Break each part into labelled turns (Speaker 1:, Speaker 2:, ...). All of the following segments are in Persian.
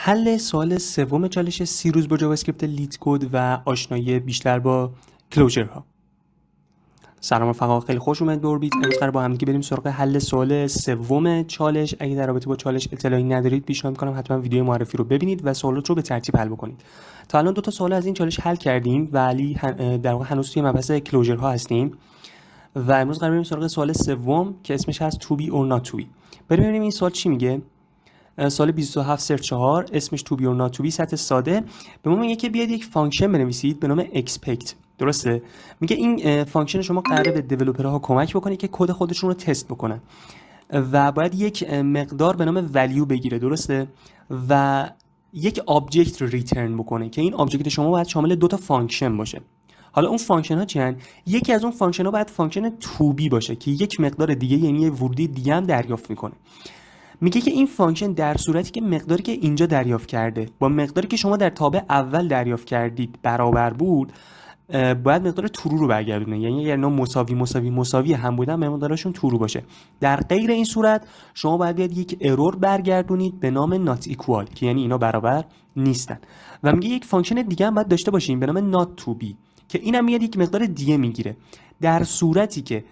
Speaker 1: حل سوال سوم چالش 30 روز با جاوا اسکریپت لیت کد و آشنایی بیشتر با کلوجر ها. سلام رفقا، خیلی خوش اومد به اوربیت. امروز قرار با هم دیگه بریم سراغ حل سوال سوم چالش. اگه در رابطه با چالش اطلاعی ندارید پیشنهاد می‌کنم حتما ویدیو معرفی رو ببینید و سوالات رو به ترتیب حل بکنید. تا الان دو تا سوال از این چالش حل کردیم ولی در واقع هنوز توی مبحث کلوجر ها هستیم و امروز قرار بریم سراغ سوال سوم که اسمش هست to be or not to be. بریم ببینیم این سوال چی میگه. سال 2704 اسمش to be or not to be سطح ساده به ما میگه که بیاید یک فانکشن بنویسید به نام expect. درسته؟ میگه این فانکشن شما قراره به دیولپرها کمک بکنه که کد خودشون رو تست بکنن و باید یک مقدار به نام value بگیره. درسته؟ و یک آبجکت رو ریترن بکنه که این آبجکت شما باید شامل دو تا فانکشن باشه. حالا اون فانکشن ها چی هستن؟ یکی از اون فانکشن ها باید فانکشن to be باشه که یک مقدار دیگه یعنی یه ورودی دیگه هم دریافت میکنه. میگه که این فانکشن در صورتی که مقداری که اینجا دریافت کرده با مقداری که شما در تابع اول دریافت کردید برابر بود، باید مقدار ترو رو برگردونه. یعنی اگر اینا مساوی هم بودن مقدارشون ترو باشه. در غیر این صورت شما باید یک ارور برگردونید به نام not equal که یعنی اینا برابر نیستن. و میگه یک فانکشن دیگه هم باید داشته باشیم به نام not to be که اینم میاد یک مقدار دیگه میگیره. در صورتی که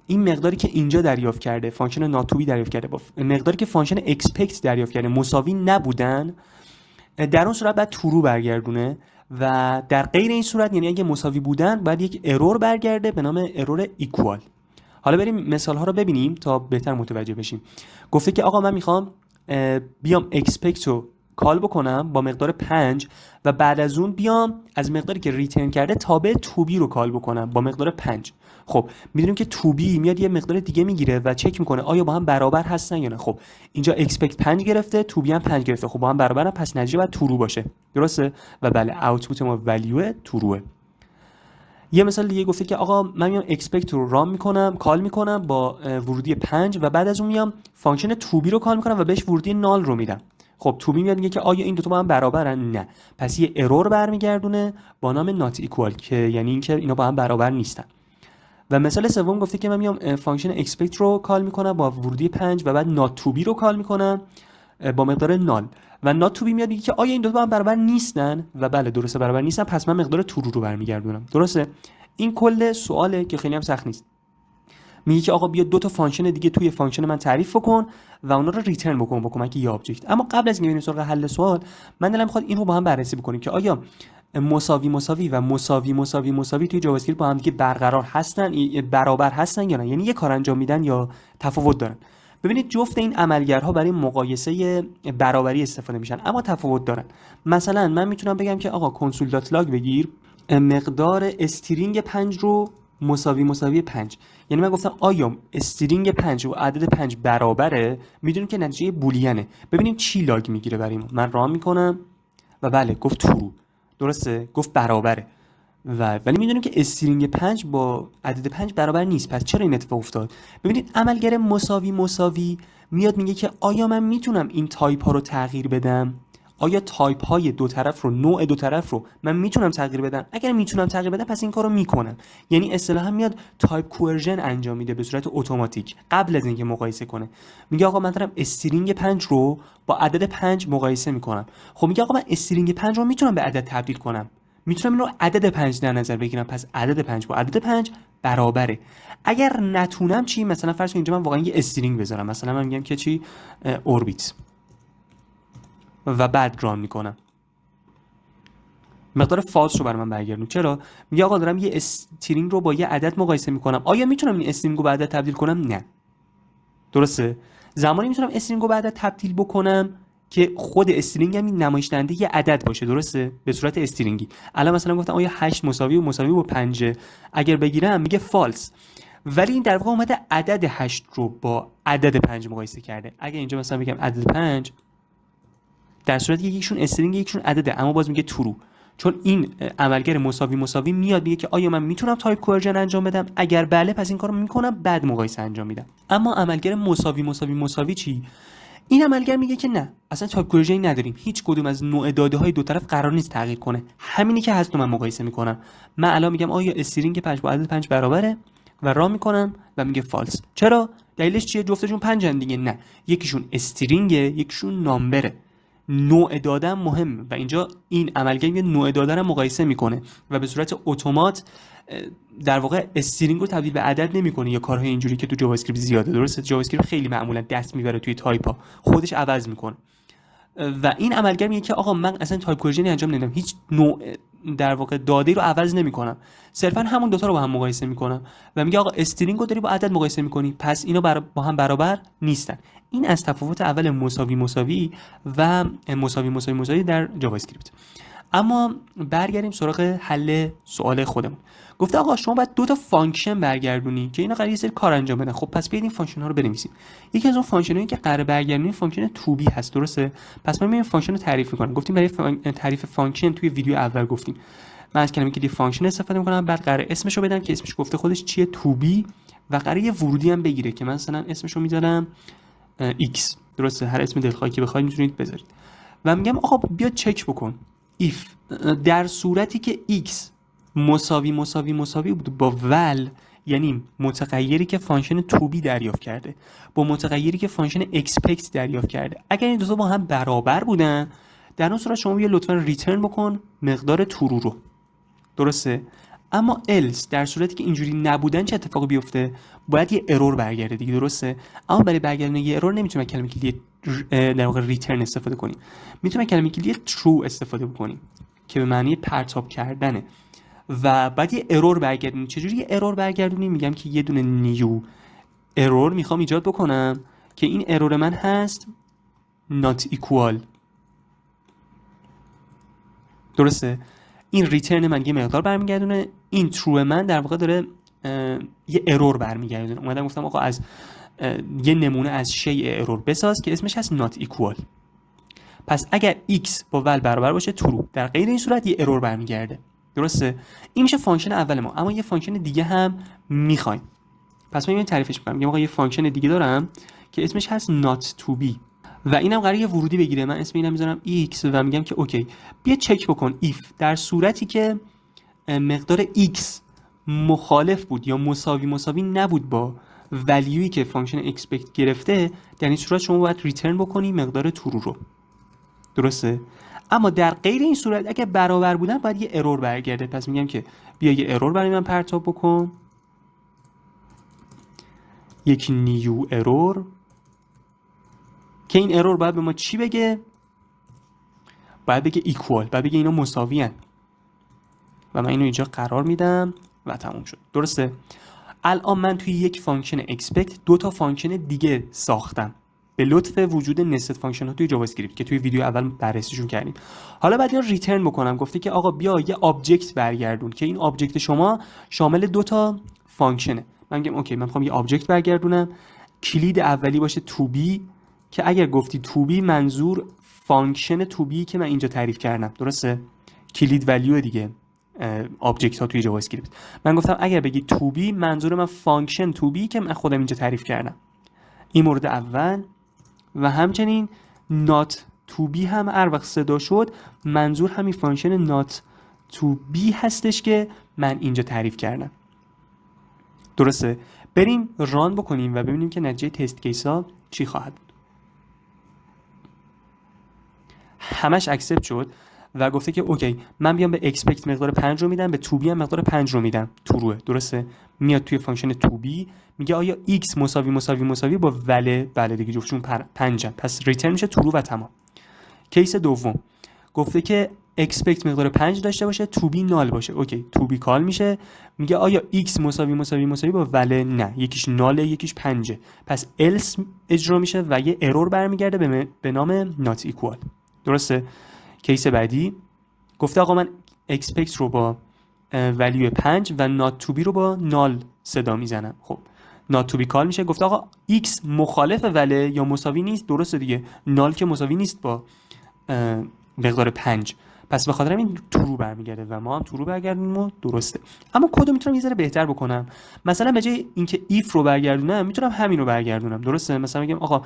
Speaker 1: این مقداری که اینجا دریافت کرده فانکشن ناتوبی دریافت کرده با مقداری که فانکشن اکسپکت دریافت کرده مساوی نبودن، در اون صورت باید ترو برگردونه و در غیر این صورت یعنی اگه مساوی بودن باید یک ارور برگرده به نام ارور ایکوال. حالا بریم مثال ها رو ببینیم تا بهتر متوجه بشیم. گفته که آقا من میخوام بیام اکسپکت رو کال بکنم با مقدار 5 و بعد از اون بیام از مقداری که ریترن کرده تابع توبی رو کال بکنم با مقدار 5. خب میدونیم که توبی میاد یه مقدار دیگه میگیره و چک میکنه آیا با هم برابر هستن یا نه. خب اینجا اکسپکت 5 گرفته، توبی هم 5 گرفته، خب با هم برابرن، پس نتیجه باید ترو باشه. درسته؟ و بله اوتپوت ما ولیو تروه. یه مثال دیگه گفته که آقا من میام اکسپکت رو ران میکنم کال میکنم با ورودی 5 و بعد از اون میام فانکشن توبی رو کال میکنم و بهش ورودی نال رو میدم. خب توبی میاد میگه که آیا این دو تا با هم برابرن؟ نه. پس یه ارور برمیگردونه با نام not equal که یعنی اینکه اینا با هم برابر نیستن. و مثال سوم گفته که من میام فانکشن expect رو کال میکنم با ورودی 5 و بعد not to be رو کال میکنم با مقدار نال و not to be میاد میگه که آیا این دو تا با هم برابر نیستن و بله درسته برابر نیستن، پس من مقدار true رو برمیگردونم. درسته؟ این کل سواله که خیلی هم سخت نیست. میگه که آقا بیا دو تا فانکشن دیگه توی فانکشن من تعریف بکن و اونا رو ریترن بکن با کمک یه آبجکت. اما قبل از اینکه بریم سراغ حل سوال من دلم میخواد این رو با هم بررسی بکنیم که آیا مساوی و مساوی توی جاوا اسکریپت با هم دیگه برقرار هستن، برابر هستن یا نه، یعنی یه کار انجام میدن یا تفاوت دارن. ببینید جفت این عملگرها برای مقایسه برابری استفاده میشن اما تفاوت دارن. مثلا من میتونم بگم که آقا کنسول دات لاگ بگیر مقدار استرینگ 5 رو مساوی 5. یعنی من گفتم آیا استرینگ 5 و عدد 5 برابره، میدونیم که نتیجه بولینه. ببینیم چی لاگ میگیره برای ما. من راه میکنم و بله گفت ترو. درسته؟ گفت برابره. ولی میدونیم که استرینگ 5 با عدد 5 برابر نیست. پس چرا این اتفاق افتاد؟ ببینید عملگر مساوی میاد میگه که آیا من میتونم این تایپ ها رو تغییر بدم؟ آیا تایپ های دو طرف رو، نوع دو طرف رو من میتونم تغییر بدم؟ اگر میتونم تغییر بدم پس این کارو میکنم. یعنی اصطلاحا میاد تایپ کوئرژن انجام میده به صورت اتوماتیک قبل از اینکه مقایسه کنه. میگه آقا من دارم استرینگ 5 رو با عدد 5 مقایسه میکنم. خب میگه آقا من استرینگ 5 رو میتونم به عدد تبدیل کنم. میتونم اینو عدد 5 در نظر بگیرم، پس عدد 5 با عدد 5 برابره. اگر نتونم چی؟ مثلا فرض کن اینجا من واقعا یه استرینگ بذارم، مثلا من میگم که چی اوربیت و بعد ران میکنم، مقدار فالس رو برای من برگردون. چرا؟ میگه آقا دارم یه استرینگ رو با یه عدد مقایسه میکنم، آیا میتونم این استرینگ رو به عدد تبدیل کنم؟ نه. درسته؟ زمانی میتونم استرینگ رو به عدد تبدیل بکنم که خود استرینگ هم نمایش دهنده یه عدد باشه. درسته؟ به صورت استرینگی. الان مثلا گفتم آیا 8 مساوی با 5 اگر بگیرم میگه فالس، ولی این در واقع اومده عدد 8 رو با عدد 5 مقایسه کرده. اگه اینجا مثلا بگم عدد 5 در صورتی که یکیشون استرینگ یکیشون عدده اما باز میگه ترو، چون این عملگر مساوی میاد میگه که آیا من میتونم تایپ کوئرژن انجام بدم؟ اگر بله پس این کارو میکنم، بعد مقایسه انجام میدم. اما عملگر مساوی چی؟ این عملگر میگه که نه اصلا تایپ کوئرژنی نداریم، هیچ کدوم از نوع داده های دو طرف قرار نیست تغییر کنه، همینی که هست رو من مقایسه میکنم. من الان میگم آیا استرینگ 5 با عدد 5 برابره و راه میکنم و میگه فالس. چرا؟ دلیلش چیه؟ جفتشون 5 ان دیگه. نه، یکیشون استرینگه یکیشون نامبره. نوع دادن مهمه و اینجا این عملگر میاد نوع دادن رو مقایسه میکنه و به صورت اتومات در واقع استرینگ رو تبدیل به عدد نمیکنه یا کارهای اینجوری که تو جاوا اسکریپت زیاده. درسته جاوا اسکریپت خیلی معمولا دست میبره توی تایپا، خودش عوض میکنه و این عملگر میگه که آقا من اصلا تایپ کورژنی انجام نمیدم، هیچ نوع در واقع داده رو عوض نمیکنم، صرفا همون دوتا رو با هم مقایسه میکنم و میگه آقا استرینگ رو داری با عدد مقایسه میکنی، پس اینا با هم برابر نیستن. این از تفاوت اول مساوی مساوی و مساوی مساوی مساوی در جاوا اسکریپت. اما برگردیم سراغ حل سوال خودمون. گفته آقا شما باید دو تا فانکشن برگردونی که اینا قراره یه سری کار انجام بدن. خب پس بیاید این فانکشن ها رو بنویسیم. یکی از اون فانکشنایی که قراره برگردونی فانکشن تو بی هست، درسته؟ پس من میام فانکشن رو تعریف می‌کنم. گفتیم برای تعریف فانکشن توی ویدیو اول گفتیم من از کلمه کلی فانکشن استفاده می‌کنم، بعد قراره اسمش رو بدم که اسمش گفته خودش چیه، تو بی، و قراره یه ورودی هم بگیره که مثلا اسمش رو میذارم x، درسته؟ هر اسم دلخواهی که بخواید میتونید بذارید. و میگم آقا بیا چک بکن if در صورتی که x مساوی مساوی مساوی بود با ول، یعنی متغیری که فانکشن تو بی دریافت کرده با متغیری که فانکشن expect دریافت کرده، اگر این دو تا با هم برابر بودن، در اون صورت شما بیا لطفا ریترن بکن مقدار ترو رو، درسته؟ اما else در صورتی که اینجوری نبودن چه اتفاقی بیفته؟ باید یه ارور برگرده دیگه، درسته؟ اما برای برگردوندن یه ارور نمیتونیم کلمه کلیدی در واقع ریترن استفاده کنیم، میتونیم کلمه کلیدی true استفاده بکنیم که به معنی پرتاب کردنه و بعد یه ارور برگردونیم. چجوری یه ارور برگردونیم؟ میگم که یه دونه نیو ارور میخوام ایجاد بکنم که این ارور من هست not equal، درسته؟ این ریترن من یه مقدار برمیگردونه، این ترو من در واقع داره یه ارور برمیگردونه. اومدم گفتم آقا از یه نمونه از شیء ارور بساز که اسمش هست not equal. پس اگر x با ول برابر باشه ترو، در غیر این صورت یه ارور برمیگرده، درسته؟ این میشه فانکشن اول ما. اما یه فانکشن دیگه هم میخوایم، پس من اینو تعریفش میکنم. میگم آقا یه فانکشن دیگه دارم که اسمش هست not to be و اینم قراره یه ورودی بگیره. من اسم اینم میذارم x و میگم که اوکی بیا چک بکن if در صورتی که مقدار x مخالف بود یا مساوی مساوی نبود با ولیویی که فانکشن expect گرفته، در این صورت شما باید ریترن بکنی مقدار ترو رو، درسته؟ اما در غیر این صورت اگه برابر بودن باید یه ارور برگرده. پس میگم که بیا یه ارور برای من پرتاب بکن، یک نیو ارور که این ارور باید به ما چی بگه؟ باید بگه ایکوال، باید بگه اینا مساوی هن و من اینو اینجا قرار میدم و تموم شد، درسته؟ الان من توی یک فانکشن expect دو تا فانکشن دیگه ساختم به لطف وجود نستد فانکشن ها توی جاوا اسکریپت که توی ویدیو اول بررسیشون کردیم. حالا بعد اینا ریترن بکنم. گفته که آقا بیا یه آبجکت برگردون که این آبجکت شما شامل دو تا فانکشنه. من میگم اوکی من میخوام یه آبجکت برگردونم، کلید اولی باشه تو بی که اگر گفتی تو بی منظور فانکشن تو بی که من اینجا تعریف کردم، درسته؟ کلید ولیو دیگه آبجکت ها توی جاوا اسکریپت. من گفتم اگر بگی تو بی منظور من فانکشن تو بی که من خودم اینجا تعریف کردم. این مورد اول. و همچنین not to be هم هر وقت صدا شد منظور همین فانکشن not to be هستش که من اینجا تعریف کردم، درسته؟ بریم ران بکنیم و ببینیم که نتیجه تست کیس ها چی خواهد بود. همش اکسپت شد و گفته که اوکی من بیام به expect مقدار 5 رو میدم، به to be هم مقدار 5 رو میدم، تروه، درسته؟ میاد توی فانکشن to be میگه آیا x مساوی مساوی مساوی با بله دیگه جفتشون 5 پس ریترن میشه ترو و تمام. کیس دوم گفته که expect مقدار 5 داشته باشه to be نال باشه. اوکی to be کال میشه، میگه آیا x مساوی مساوی مساوی با نه، یکیش ناله یکیش 5، پس else اجرا میشه و یه ارور برمیگرده به نام not equal، درسته؟ کیس بعدی گفته آقا من expect رو با ولیو 5 و not to be رو با نال صدا میزنم. خب not to be کال میشه. گفته آقا x مخالف وله یا مساوی نیست، درسته دیگه، نال که مساوی نیست با مقدار 5، پس به خاطر این ترو برمیگرده و ما هم ترو برگردونیم و درسته. اما کدو میتونم یه ذره بهتر بکنم. مثلا به جای اینکه if رو برگردونم میتونم همین رو برگردونم، درسته؟ مثلا میگم آقا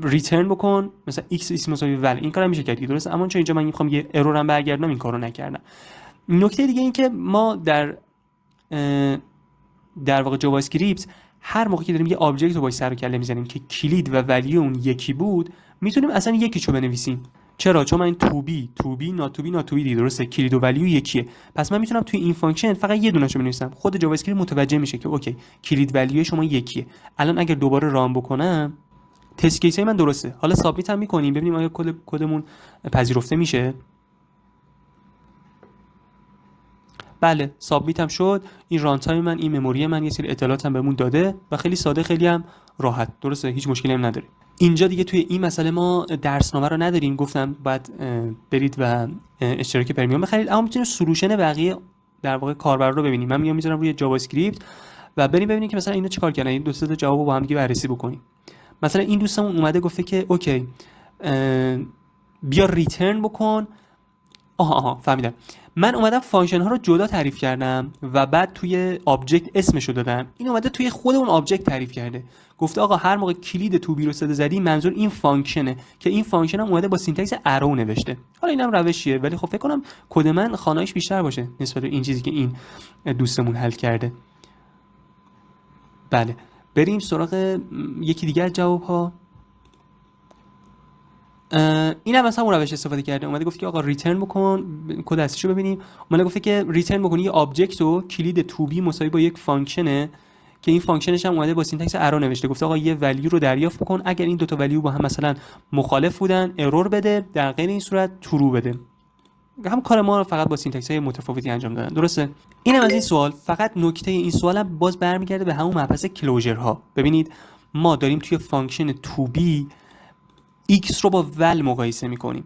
Speaker 1: ریترن بکن مثلا x مساوی ول، این کارم میشه کرد، درسته؟ اما چون اینجا من میخوام یه ارور هم برگردونم این کارو نکردم. نکته دیگه این که ما در واقع جاوا اسکریپت هر موقع که داریم یه آبجکت رو باهاش سر و کله میزنیم که کلید و ولیو اون یکی بود، میتونیم اصلا یکیشو بنویسیم. چرا؟ چون من این تو بی نات دی درسته، کلید و ولیو یکیه. پس من میتونم توی این فانکشن فقط یه دونهشو بنویسم. خود جاوا اسکریپت متوجه میشه که اوکی کلید ولیو شما یکیه. الان اگر دوباره ران بکنم تست کیس های من درسته. حالا سابمیت هم میکنیم ببینیم آیا کدمون پذیرفته میشه. بله سابمیت هم شد. این ران تایم من، این مموری من، یه سری اطلاعات هم بهمون داده و خیلی ساده، خیلی هم راحت، درسته، هیچ مشکلی هم نداره. اینجا دیگه توی این مسئله ما درسنامه رو نداریم، گفتم بعد برید و اشتراک پرمیوم بخرید، اما میتونید سولوشن بقیه در واقع کاربر رو ببینیم. من میذارم روی جاوا اسکریپت و بریم ببینیم که مثلا اینا چیکار کردن، این دو تا جواب رو با هم دیگه بررسی بکنیم. مثلا این دوستمون اومده گفته که اوکی بیا ریترن بکن. آها فهمیدم. من اومدم فانکشن ها رو جدا تعریف کردم و بعد توی آبجکت اسمشو دادم. این اومده توی خود اون آبجکت تعریف کرده، گفته آقا هر موقع کلید تو بی رو صدا زدی منظور این فانکشنه، که این فانکشن هم اومده با سینتکس ارو نوشته. حالا اینم روشیه، ولی خب فکر کنم کد من خانایش بیشتر باشه نسبت به این چیزی که این دوستمون حل کرده. بله بریم سراغ یکی دیگر جواب ها. این هم مثلا اون روش استفاده کرده، اومده گفت که آقا ریترن بکن، کد اصلیشو ببینیم. اومده گفته که ریترن بکنی یه آبجکت رو کلید تو بی مساوی با یک فانکشنه که این فانکشنش هم اومده با سینتکس ارو نوشته. گفته آقا یه ولیو رو دریافت بکن، اگر این دو تا ولیو با هم مثلا مخالف بودن ارور بده، در غیر این صورت ترو بده. هم کار ما رو فقط با سینتکس های متفاوتی انجام دادن، درسته؟ اینم از این سوال. فقط نکته این سوال هم باز برمیگرده به همون مبحث کلوزر ها. ببینید ما داریم توی فانکشن تو بی x رو با ول مقایسه میکنیم.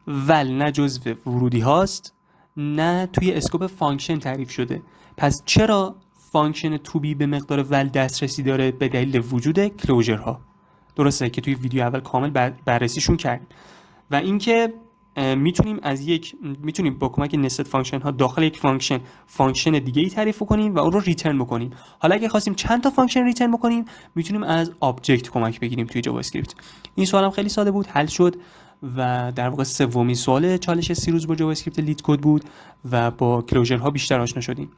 Speaker 1: ول نه جزو ورودی هاست نه توی اسکوپ فانکشن تعریف شده. پس چرا فانکشن تو بی به مقدار ول دسترسی داره؟ به دلیل وجود کلوزر ها، درسته که توی ویدیو اول کامل بررسیشون کردیم. و اینکه میتونیم با کمک نست فانکشن ها داخل یک فانکشن دیگه ای تعریف کنیم و اون رو ریترن بکنیم. حالا اگه خواستیم چند تا فانکشن ریترن بکنیم میتونیم از آبجکت کمک بگیریم توی جاوا اسکریپت. این سوالم خیلی ساده بود، حل شد و در واقع سومین سوال چالش 3 روز با جاوا اسکریپت لیت کد بود و با کلوزر ها بیشتر آشنا شدیم.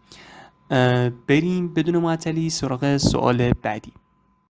Speaker 1: بریم بدون معطلی سراغ سوال بعدی.